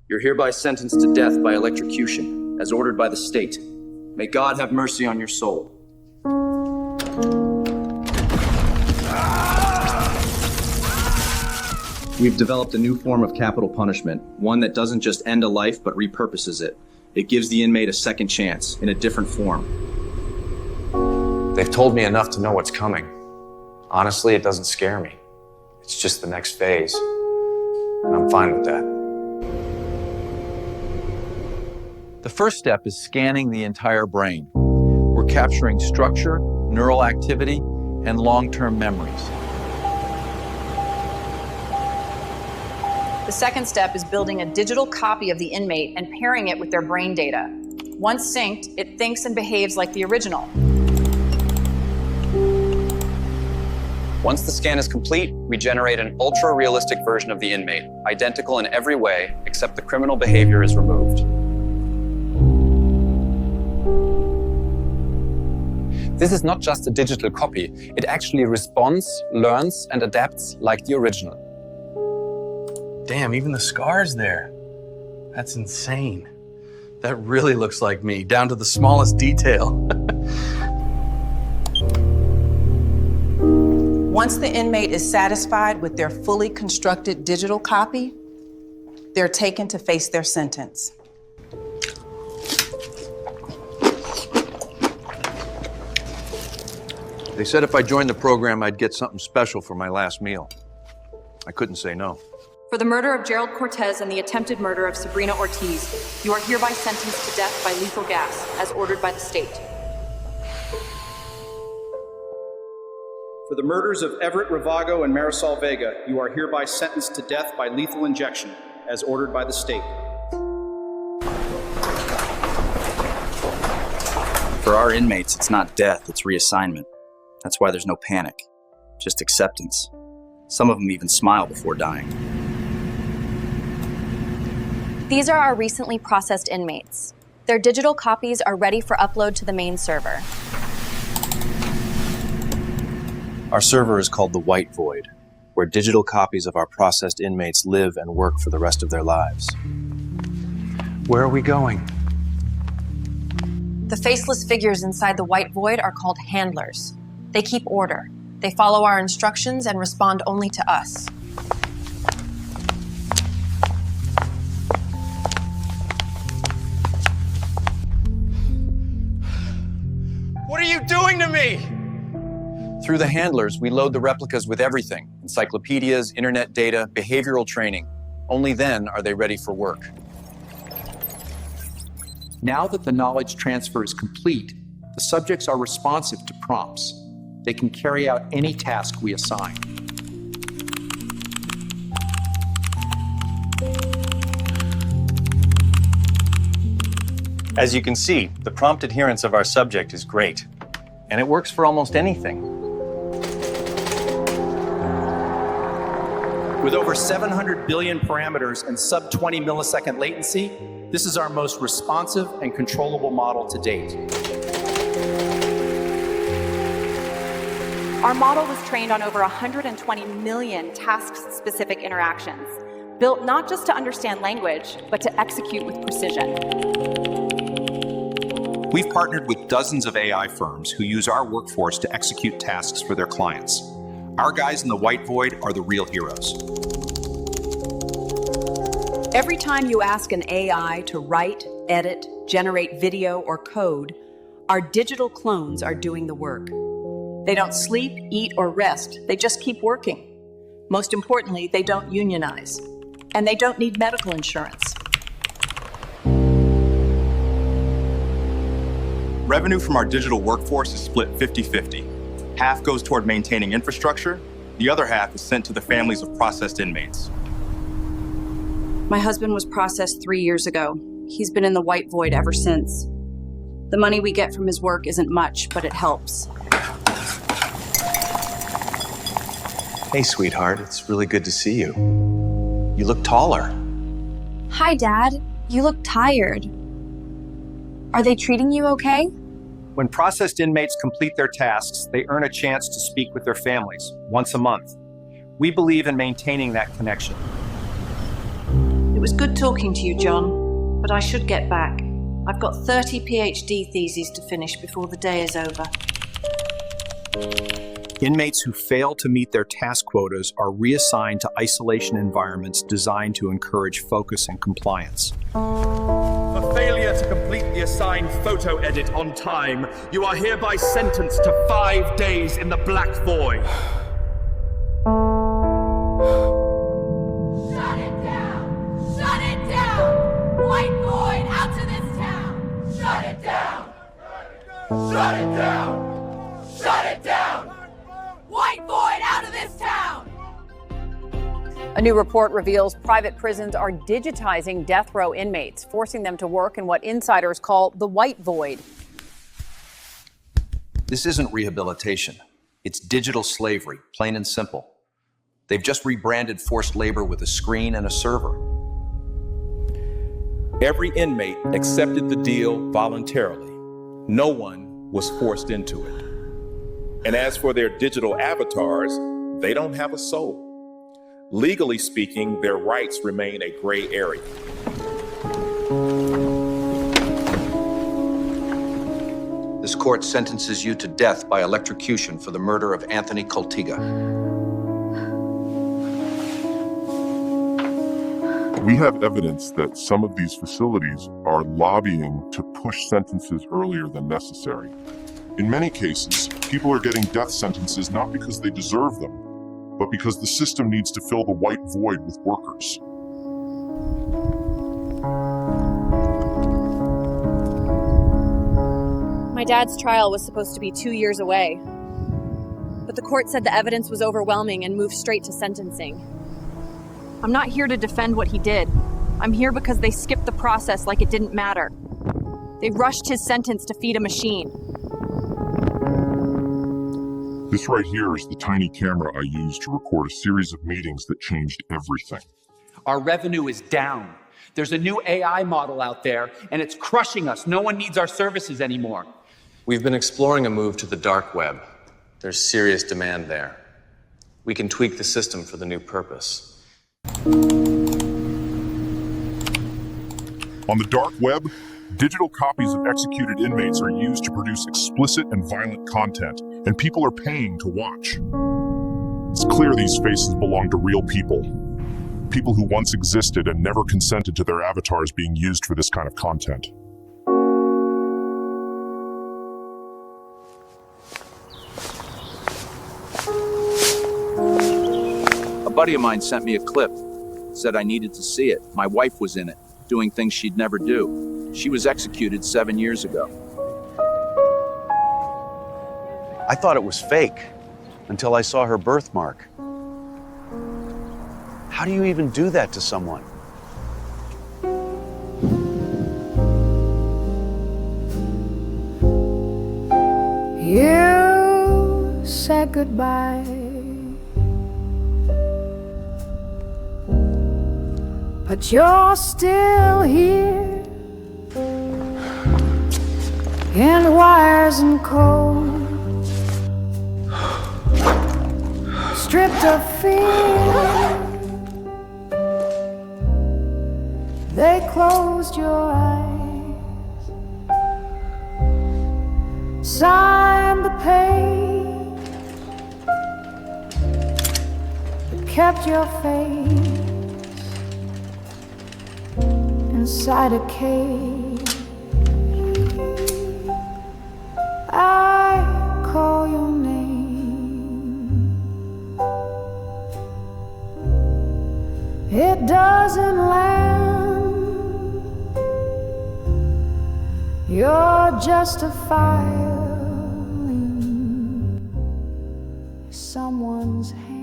You're hereby sentenced to death by electrocution, as ordered by the state. May God have mercy on your soul. We've developed a new form of capital punishment, one that doesn't just end a life, but repurposes it. It gives the inmate a second chance, in a different form. They've told me enough to know what's coming. Honestly, it doesn't scare me. It's just the next phase, and I'm fine with that. The first step is scanning the entire brain. We're capturing structure, neural activity, and long-term memories. The second step is building a digital copy of the inmate and pairing it with their brain data. Once synced, it thinks and behaves like the original. Once the scan is complete, we generate an ultra-realistic version of the inmate, identical in every way, except the criminal behavior is removed. This is not just a digital copy. It actually responds, learns, and adapts like the original. Damn, even the scar's there. That's insane. That really looks like me, down to the smallest detail. Once the inmate is satisfied with their fully constructed digital copy, they're taken to face their sentence. They said if I joined the program, I'd get something special for my last meal. I couldn't say no. For the murder of Gerald Cortez and the attempted murder of Sabrina Ortiz, you are hereby sentenced to death by lethal gas, as ordered by the state. For the murders of Everett Ravago and Marisol Vega, you are hereby sentenced to death by lethal injection, as ordered by the state. For our inmates, it's not death, it's reassignment. That's why there's no panic, just acceptance. Some of them even smile before dying. These are our recently processed inmates. Their digital copies are ready for upload to the main server. Our server is called the White Void, where digital copies of our processed inmates live and work for the rest of their lives. Where are we going? The faceless figures inside the White Void are called handlers. They keep order. They follow our instructions and respond only to us. What are you doing to me? Through the handlers, we load the replicas with everything: encyclopedias, internet data, behavioral training. Only then are they ready for work. Now that the knowledge transfer is complete, the subjects are responsive to prompts. They can carry out any task we assign. As you can see, the prompt adherence of our subject is great, and it works for almost anything. With over 700 billion parameters and sub-20 millisecond latency, this is our most responsive and controllable model to date. Our model was trained on over 120 million task-specific interactions, built not just to understand language, but to execute with precision. We've partnered with dozens of AI firms who use our workforce to execute tasks for their clients. Our guys in the White Void are the real heroes. Every time you ask an AI to write, edit, generate video or code, our digital clones are doing the work. They don't sleep, eat, or rest. They just keep working. Most importantly, they don't unionize. And they don't need medical insurance. Revenue from our digital workforce is split 50-50. Half goes toward maintaining infrastructure, the other half is sent to the families of processed inmates. My husband was processed 3 years ago. He's been in the White Void ever since. The money we get from his work isn't much, but it helps. Hey, sweetheart, it's really good to see you. You look taller. Hi, Dad. You look tired. Are they treating you okay? When processed inmates complete their tasks, they earn a chance to speak with their families once a month. We believe in maintaining that connection. It was good talking to you, John, but I should get back. I've got 30 PhD theses to finish before the day is over. Inmates who fail to meet their task quotas are reassigned to isolation environments designed to encourage focus and compliance. For failure to complete the assigned photo edit on time, you are hereby sentenced to 5 days in the Black Void. Shut it down! Shut it down! White Void, out to this town! Shut it down! Shut it down! Shut it down! White Void, out of this town! A new report reveals private prisons are digitizing death row inmates, forcing them to work in what insiders call the white void. This isn't rehabilitation. It's digital slavery, plain and simple. They've just rebranded forced labor with a screen and a server. Every inmate accepted the deal voluntarily. No one was forced into it. And as for their digital avatars, they don't have a soul. Legally speaking, their rights remain a gray area. This court sentences you to death by electrocution for the murder of Anthony Coltiga. We have evidence that some of these facilities are lobbying to push sentences earlier than necessary. In many cases, people are getting death sentences not because they deserve them, but because the system needs to fill the white void with workers. My dad's trial was supposed to be 2 years away, but the court said the evidence was overwhelming and moved straight to sentencing. I'm not here to defend what he did. I'm here because they skipped the process like it didn't matter. They rushed his sentence to feed a machine. This right here is the tiny camera I used to record a series of meetings that changed everything. Our revenue is down. There's a new AI model out there, and it's crushing us. No one needs our services anymore. We've been exploring a move to the dark web. There's serious demand there. We can tweak the system for the new purpose. On the dark web, digital copies of executed inmates are used to produce explicit and violent content, and people are paying to watch. It's clear these faces belong to real people. People who once existed and never consented to their avatars being used for this kind of content. A buddy of mine sent me a clip. Said I needed to see it. My wife was in it, doing things she'd never do. She was executed 7 years ago. I thought it was fake until I saw her birthmark. How do you even do that to someone? You said goodbye, but you're still here. In wires and cold, stripped of fear, they closed your eyes, signed the pain, but kept your face inside a cage. I call your name, it doesn't land. You're just a file in someone's hand.